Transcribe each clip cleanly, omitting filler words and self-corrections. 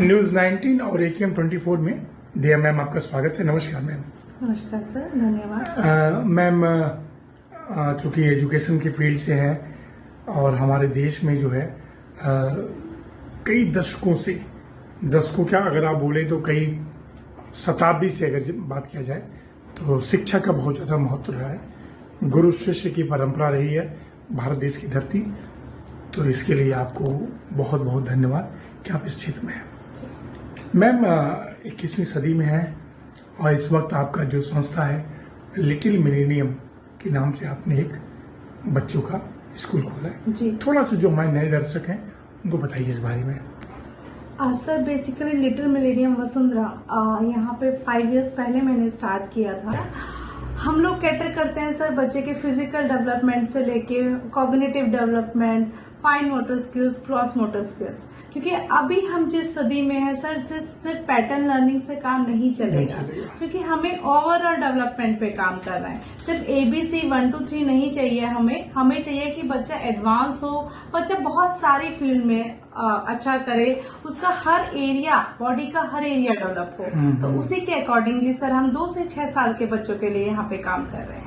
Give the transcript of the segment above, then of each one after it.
News 19 और AKM 24 में दिया मैम आपका स्वागत है। नमस्कार मैम। नमस्कार सर, धन्यवाद। मैम, चूंकि एजुकेशन की फील्ड से हैं और हमारे देश में जो है कई दशकों क्या अगर आप बोले तो कई शताब्दी से अगर बात किया जाए तो शिक्षा का बहुत ज़्यादा महत्व रहा है। गुरु शिष्य की परंपरा रही है भारत देश की धरती। तो इसके लिए आपको बहुत बहुत धन्यवाद कि आप इस क्षेत्र में हैं। मैम, 21वीं सदी में है और इस वक्त आपका जो संस्था है लिटिल मिलेनियम के नाम से आपने एक बच्चों का स्कूल खोला है जी। थोड़ा सा जो हमारे नए दर्शक हैं उनको बताइए इस बारे में। Sir, basically little Millennium Vasundhara यहाँ पे 5 इयर्स पहले मैंने स्टार्ट किया था। हम लोग कैटर करते हैं सर बच्चे के फिजिकल डेवलपमेंट से लेके cognitive development, fine motor skills, cross motor skills, क्योंकि अभी हम जिस सदी में है सर सिर्फ पैटर्न लर्निंग से काम नहीं चलेगा, क्योंकि हमें ओवरऑल डेवलपमेंट पे काम कर रहा है। सिर्फ ABC 1 2 3 नहीं चाहिए हमें चाहिए कि बच्चा एडवांस हो, बच्चा बहुत सारी फील्ड में अच्छा करे, उसका हर एरिया, बॉडी का हर एरिया डेवलप हो। तो उसी के अकॉर्डिंगली सर हम 2 से 6 साल के बच्चों के लिए यहाँ पे काम कर रहे हैं।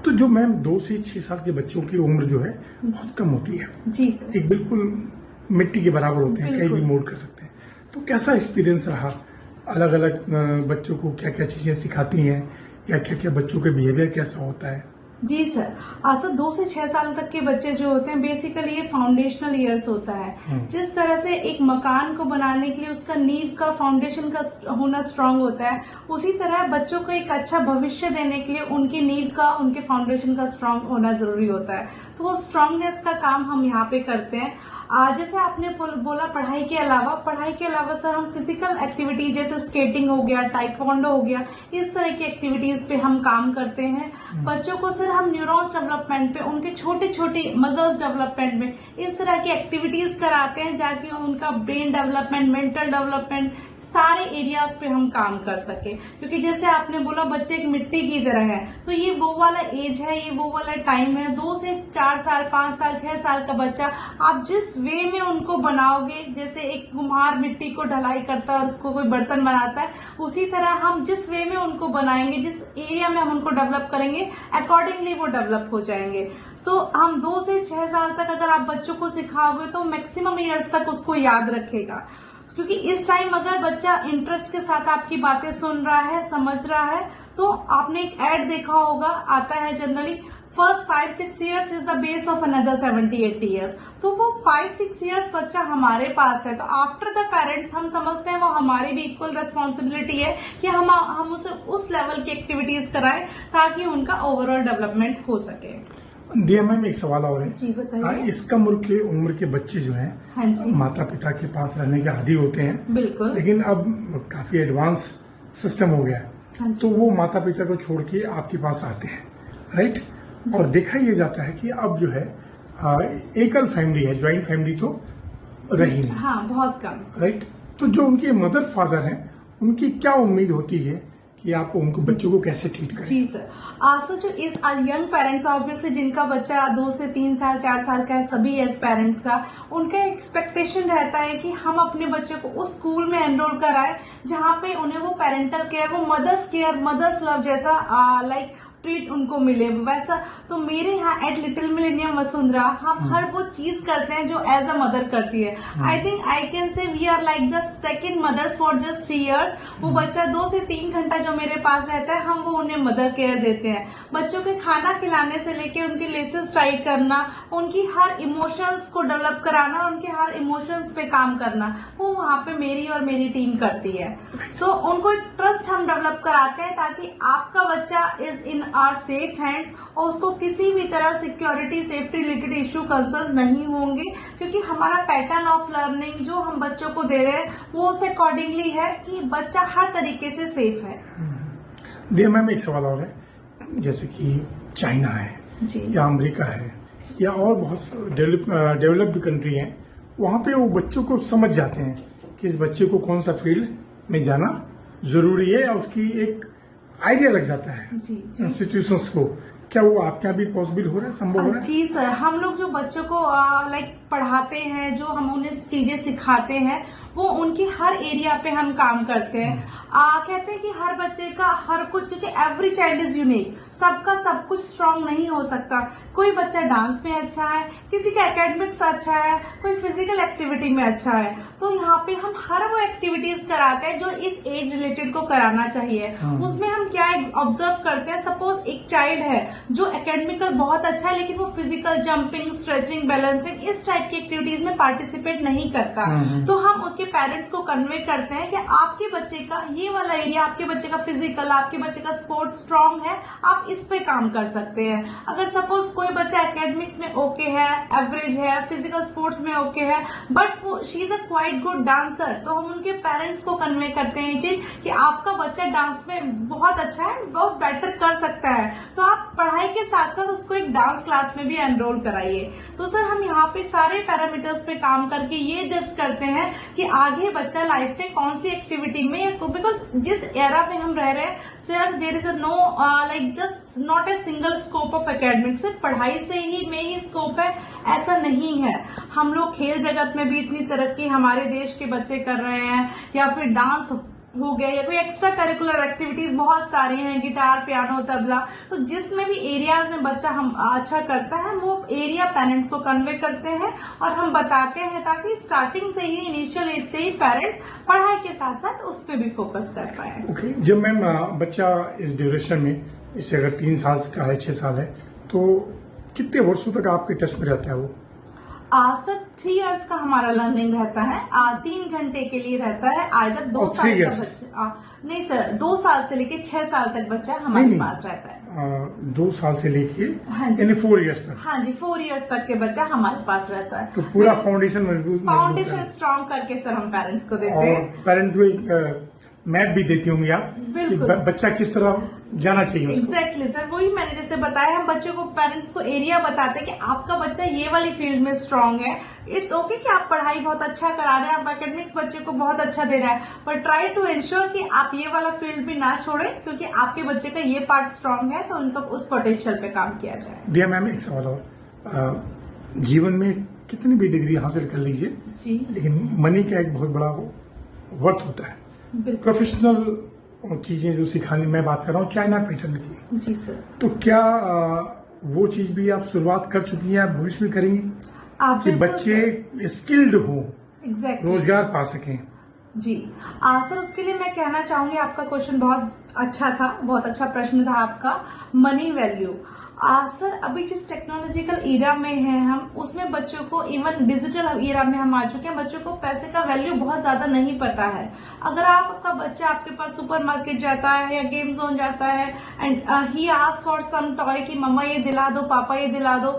तो जो मैम 2 से 6 साल के बच्चों की उम्र जो है बहुत कम होती है जी सर, एक बिल्कुल मिट्टी के बराबर होते हैं, कहीं भी मोड़ कर सकते हैं। तो कैसा एक्सपीरियंस रहा? अलग अलग बच्चों को क्या क्या चीजें सिखाती हैं या क्या क्या बच्चों के बिहेवियर कैसा होता है? जी सर, सर 2 से 6 साल तक के बच्चे जो होते हैं बेसिकली ये फाउंडेशनल ईयर्स होता है। जिस तरह से एक मकान को बनाने के लिए उसका नींव का, फाउंडेशन का होना स्ट्रांग होता है, उसी तरह बच्चों को एक अच्छा भविष्य देने के लिए उनकी नींव का, उनके फाउंडेशन का स्ट्रांग होना जरूरी होता है। तो वो स्ट्रांगनेस का काम हम यहाँ पे करते हैं। जैसे आपने बोला पढ़ाई के अलावा सर हम फिजिकल एक्टिविटी जैसे स्केटिंग हो गया, टाइकोंडो हो गया, इस तरह की एक्टिविटीज पे हम काम करते हैं। बच्चों को सर हम न्यूरॉन्स डेवलपमेंट पे, उनके छोटे छोटे मसल्स डेवलपमेंट में इस तरह की एक्टिविटीज कराते हैं जाके उनका ब्रेन डेवलपमेंट, मेंटल डेवलपमेंट, सारे एरियाज पे हम काम कर सके। क्योंकि जैसे आपने बोला बच्चे एक मिट्टी की तरह है, तो ये वो वाला एज है, ये वो वाला टाइम है। 2 से 4 साल, 5 साल, 6 साल का बच्चा आप जिस वे में उनको बनाओगे, जैसे एक कुम्हार मिट्टी को ढलाई करता है और उसको कोई बर्तन बनाता है, उसी तरह हम जिस वे में उनको बनाएंगे, जिस एरिया में हम उनको डेवलप करेंगे, अकॉर्डिंगली वो डेवलप हो जाएंगे। सो हम 2 से 6 साल तक अगर आप बच्चों को सिखाओगे तो मैक्सिमम ईयर्स तक उसको याद रखेगा। क्योंकि इस टाइम अगर बच्चा इंटरेस्ट के साथ आपकी बातें सुन रहा है, समझ रहा है, तो आपने एक एड देखा होगा, आता है generally first 5-6 years is the base of another 70-80 years। तो वो 5-6 years बच्चा हमारे पास है, तो आफ्टर द पेरेंट्स हम समझते हैं वो हमारी भी इक्वल रिस्पॉन्सिबिलिटी है कि हम उसे उस लेवल की एक्टिविटीज कराएं ताकि उनका ओवरऑल डेवलपमेंट हो सके। दिया मैम, एक सवाल और है। जी बताइए। इस कम उम्र के बच्चे जो हैं, हाँ जी, माता पिता के पास रहने के आदी होते हैं, बिल्कुल, लेकिन अब काफी एडवांस सिस्टम हो गया है। हाँ तो वो माता पिता को छोड़ के आपके पास आते हैं, राइट? और देखा यह जाता है कि अब जो है एकल फैमिली है, ज्वाइंट फैमिली तो रही नहीं, हाँ बहुत कम, राइट? तो जो उनके मदर फादर हैं उनकी क्या उम्मीद होती है कि आप उनको बच्चों को कैसे ट्रीट करें? जी सर, सर जो इस यंग पेरेंट्स ऑब्वियसली जिनका बच्चा 2 से 3 साल, 4 साल का है, सभी यंग पेरेंट्स का उनका एक्सपेक्टेशन रहता है कि हम अपने बच्चे को उस स्कूल में एनरोल कराएं जहां पे उन्हें वो पेरेंटल केयर, वो मदर्स केयर, मदर्स लव जैसा लाइक ट्रीट उनको मिले वैसा। तो मेरे यहाँ एट लिटिल मिलेनियम वसुंधरा हम हर वो चीज करते हैं जो एज अ मदर करती है। I think I can say we are like the second mothers for just 3 years। वो बच्चा 2 से 3 घंटा जो मेरे पास रहता है, हम वो उन्हें मदर केयर देते हैं। बच्चों के खाना खिलाने से लेके उनके लेसेस टाइट करना, उनकी हर इमोशंस को डेवलप कराना, उनके हर इमोशंस पे काम करना, वो वहाँ पे मेरी और मेरी टीम करती है। सो उनको एक ट्रस्ट हम डेवलप कराते हैं ताकि आपका बच्चा is in are safe hands और उसको किसी भी तरह security, safety related issue, concern नहीं होंगे। क्योंकि हमारा पैटर्न ऑफ लर्निंग जो हम बच्चों को दे रहे हैं वो उस अकॉर्डिंगली है कि बच्चा हर तरीके से सेफ है। दिया मैम, एक सवाल और है। जैसे कि चाइना है जी, या अमेरिका है या और बहुत डेवलप्ड कंट्री है, वहाँ पे वो बच्चों को समझ जाते हैं कि इस बच्चे को कौन सा फील्ड में जाना जरूरी है या उसकी एक आइडिया लग जाता है इंस्टीट्यूशंस को। क्या वो आपके यहाँ भी पॉसिबल हो रहा है, संभव हो रहा है? जी सर, हम लोग जो बच्चों को लाइक पढ़ाते हैं, जो हम उन्हें चीजें सिखाते हैं, वो उनकी हर एरिया पे हम काम करते हैं। कहते हैं कि हर बच्चे का हर कुछ, क्योंकि एवरी चाइल्ड इज यूनिक, सबका सब कुछ स्ट्रांग नहीं हो सकता। कोई बच्चा डांस में अच्छा है, किसी का एकेडमिक्स अच्छा है, कोई फिजिकल एक्टिविटी में अच्छा है। तो यहाँ पे हम हर वो एक्टिविटीज कराते हैं जो इस एज रिलेटेड को कराना चाहिए। उसमें हम क्या ऑब्जर्व करते हैं, सपोज एक चाइल्ड है जो एकेडमिकल बहुत अच्छा है, लेकिन वो फिजिकल जंपिंग, स्ट्रेचिंग, बैलेंसिंग इस टाइप की एक्टिविटीज में पार्टिसिपेट नहीं करता, तो हम उसके पेरेंट्स को कन्वे करते हैं कि आपके बच्चे का ये वाला एरिया, आपके बच्चे का फिजिकल, आपके बच्चे का स्पोर्ट्स स्ट्रांग है, आप इस पे काम कर सकते हैं। अगर सपोज कोई बच्चा एकेडमिक्स में ओके है, एवरेज है, फिजिकल स्पोर्ट्स में ओके है, बट वो she is a quite good dancer, तो हम उनके पेरेंट्स को कन्वे करते हैं चीज कि आपका बच्चा डांस में बहुत अच्छा है, बहुत बेटर कर सकता है, तो आप पढ़ाई के साथ साथ उसको एक डांस क्लास में भी एनरोल कराइए। तो सर हम यहाँ पे सारे पैरामीटर्स पे काम करके ये जज करते हैं कि आगे बच्चा लाइफ में कौन सी एक्टिविटी में, बिकॉज जिस एरा में हम रह रहे हैं sir, there is a no like just not a single scope of academics. सिर्फ पढ़ाई से ही में ही स्कोप है ऐसा नहीं है। हम लोग खेल जगत में भी इतनी तरक्की हमारे देश के बच्चे कर रहे हैं, या फिर डांस हो गया, या कोई एक्स्ट्रा करिकुलर एक्टिविटीज बहुत सारी हैं, गिटार, पियानो, तबला। तो जिसमें भी एरियाज में बच्चा हम अच्छा करता है, वो एरिया पेरेंट्स को कन्वे करते हैं और हम बताते हैं, ताकि स्टार्टिंग से ही, इनिशियल एज से ही पेरेंट्स पढ़ाई के साथ साथ उस पर भी फोकस कर पाए। ओके, जब मैम बच्चा इस ड्यूरेशन में, इससे अगर 3 साल का है, 6 साल है, तो कितने वर्षों तक आपके टच में रहता है वो? सर 3 इयर्स का हमारा लर्निंग रहता है, 3 घंटे के लिए रहता है। आइदर 2 साल का बच्चा, नहीं सर, 2 साल से लेके 6 साल तक बच्चा हमारे पास रहता है। 2 साल से लेके हाँ जी, यानी 4 इयर्स तक? हाँ जी, 4 इयर्स तक के बच्चा हमारे पास रहता है। तो पूरा फाउंडेशन मजबूत, फाउंडेशन स्ट्रॉन्ग करके सर हम पेरेंट्स को देते हैं। पेरेंट्स को मैप भी देती होंगी आप कि बच्चा किस तरह जाना चाहिए? एग्जैक्टली सर, वही मैंने जैसे बताया, हम बच्चों को, पेरेंट्स को एरिया बताते हैं कि आपका बच्चा ये वाली फील्ड में स्ट्रांग है। इट्स ओके कि आप पढ़ाई बहुत अच्छा करा रहे हैं, आप एकेडमिक्स बच्चे को बहुत अच्छा दे रहे हैं, पर ट्राई टू इंश्योर कि आप ये वाला फील्ड भी ना छोड़े, क्योंकि आपके बच्चे का ये पार्ट स्ट्रांग है, तो उनका उस पोटेंशियल पे काम किया जाए। दिया मैम, एक सवाल और, जीवन में कितनी भी डिग्री हासिल कर लीजिए जी, लेकिन मनी का एक बहुत बड़ा वर्थ होता है। प्रोफेशनल चीजें जो सिखाने, मैं बात कर रहा हूँ चाइना पैटर्न की। जी सर। तो क्या वो चीज भी आप शुरुआत कर चुकी हैं, आप भविष्य में करेंगी कि बच्चे स्किल्ड हो, रोजगार पा सकें? जी सर, उसके लिए मैं कहना चाहूंगी, आपका क्वेश्चन बहुत अच्छा था, बहुत अच्छा प्रश्न था आपका। मनी वैल्यू, सर अभी जिस टेक्नोलॉजिकल ईरा में है हम, उसमें बच्चों को, इवन डिजिटल ईरा में हम आ चुके हैं, बच्चों को पैसे का वैल्यू बहुत ज्यादा नहीं पता है। अगर आपका बच्चा आपके पास सुपरमार्केट जाता है या गेम जोन जाता है and he ask for some toy कि मम्मा ये दिला दो, पापा ये दिला दो,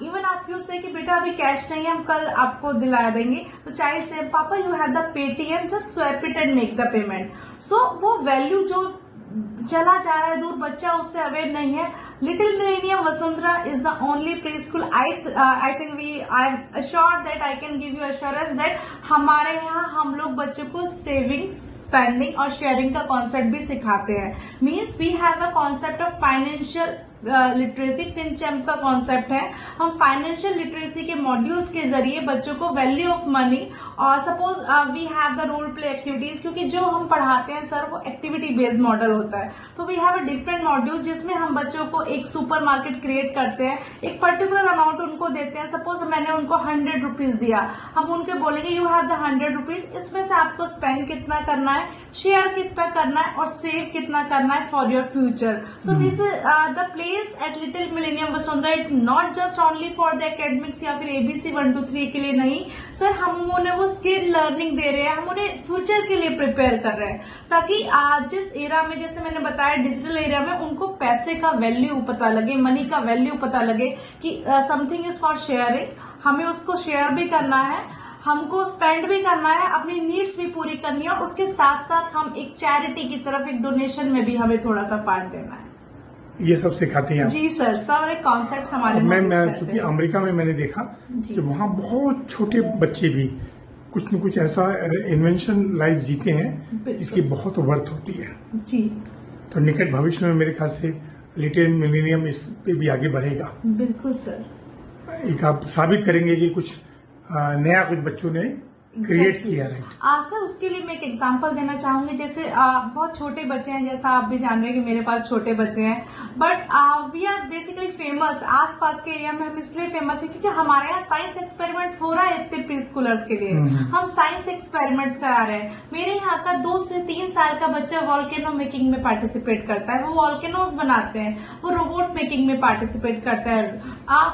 इवन आप यू से कि बेटा अभी कैश नहीं है, हम कल आपको दिला देंगे, तो चाइल्ड से पापा you have the Paytm, just swap it and make the payment. So वो वैल्यू जो चला जा रहा है दूर, बच्चा उससे अवेयर नहीं है। Little Millennium Vasundhara is the only pre school, I think I am assured that I can give you assurance that हमारे यहाँ हम लोग बच्चों को सेविंग, स्पेंडिंग और शेयरिंग का कॉन्सेप्ट भी सिखाते हैं। Means we have a concept of financial literacy, FinChamp का कॉन्सेप्ट है। हम फाइनेंशियल लिटरेसी के मॉड्यूल्स के जरिए बच्चों को वैल्यू ऑफ मनी, और suppose we have the role play activities, क्योंकि जो हम पढ़ाते हैं सर वो एक्टिविटी बेस्ड मॉडल होता है, तो we have a different module जिसमें हम बच्चों को एक सुपर मार्केट क्रिएट करते हैं, एक पर्टिकुलर अमाउंट उनको देते हैं। सपोज मैंने उनको 100 रुपीज दिया, हम उनको बोलेंगे यू हैव द 100 रुपीज, इसमें से आपको स्पेंड कितना करना है, शेयर कितना करना है और सेव कितना करना है for your future. So this is the place at little Millennium Vasundhara, it not just only for the academics या फिर ABC 1 2 3 के लिए नहीं सर, हम उन्हें वो स्किल लर्निंग दे रहे हैं, हम उन्हें फ्यूचर के लिए प्रिपेयर कर रहे हैं, ताकि जिस एरा में, जैसे मैंने बताया डिजिटल एरिया में, उनको पैसे का वैल्यू पता लगे, मनी का वैल्यू पता लगे कि समथिंग इज फॉर शेयरिंग, हमें उसको शेयर भी करना है, हमको स्पेंड भी करना है, अपनी नीड्स भी पूरी करनी है, और उसके साथ साथ हम एक चैरिटी की तरफ, एक डोनेशन में भी हमें थोड़ा सा पार्ट देना है। ये सब सिखाती हैं? जी सर, सारे कॉन्सेप्ट हमारे। मैं चूंकि अमेरिका में मैंने देखा कि वहाँ बहुत छोटे बच्चे भी कुछ न कुछ ऐसा इन्वेंशन लाइफ जीते हैं इसकी बहुत वर्थ होती है। जी, तो निकट भविष्य में मेरे ख्याल से लिटिल मिलेनियम इस पे भी आगे बढ़ेगा। बिल्कुल सर। एक आप साबित करेंगे कि कुछ नया कुछ बच्चों ने क्रिएट किया, राइट? सर उसके लिए मैं एक एग्जांपल देना चाहूंगी। जैसे बहुत छोटे बच्चे हैं, जैसा आप भी जान रहे हैं कि मेरे पास छोटे बच्चे हैं, but we are basically famous आसपास के एरिया में। हम इसलिए फेमस है क्योंकि हमारे यहाँ साइंस एक्सपेरिमेंट्स हो रहा है इतने प्री स्कूलर्स के लिए। हम साइंस एक्सपेरिमेंट्स करा रहे हैं। मेरे यहाँ का 2 से 3 साल का बच्चा वॉल्केनो मेकिंग में पार्टिसिपेट करता है। वो वॉल्केनोज बनाते हैं, वो रोबोट मेकिंग में पार्टिसिपेट करता है।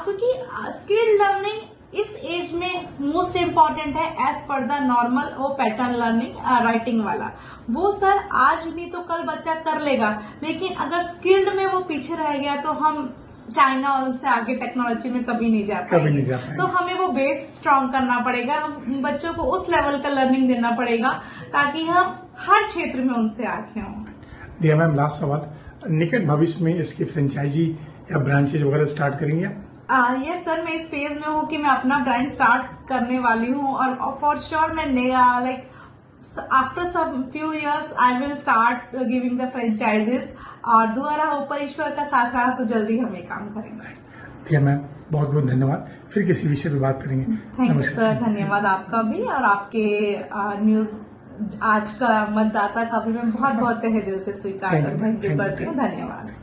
क्योंकि स्किल लर्निंग इस एज में मोस्ट इम्पॉर्टेंट है एज पर द नॉर्मल वो पैटर्न लर्निंग राइटिंग वाला। वो सर आज नहीं तो कल बच्चा कर लेगा, लेकिन अगर स्किल्ड में वो पीछे रह गया तो हम चाइना और उससे आगे टेक्नोलॉजी में कभी नहीं जा पाएंगे। तो हमें वो बेस स्ट्रांग करना पड़ेगा। हम बच्चों को उस लेवल का लर्निंग देना पड़ेगा ताकि हम हर क्षेत्र में उनसे आगे हों। दिया मैम, लास्ट सवाल, निकट भविष्य में इसकी फ्रेंचाइजी या ब्रांचेज वगैरह स्टार्ट करेंगे? यस सर, मैं इस फेज में हूँ कि मैं अपना ब्रांड स्टार्ट करने वाली हूँ और फॉर श्योर मैं like after some few years I will start giving the franchises. और दुआरा ऊपर ईश्वर का साथ रहा तो जल्दी हम ये काम करेंगे। ठीक है मैम, बहुत बहुत धन्यवाद। फिर किसी विषय पे बात करेंगे। थैंक यू सर, धन्यवाद आपका भी और आपके न्यूज आज का मतदाता का भी मैं बहुत बहुत तहे दिल से स्वीकार करती हूँ। धन्यवाद।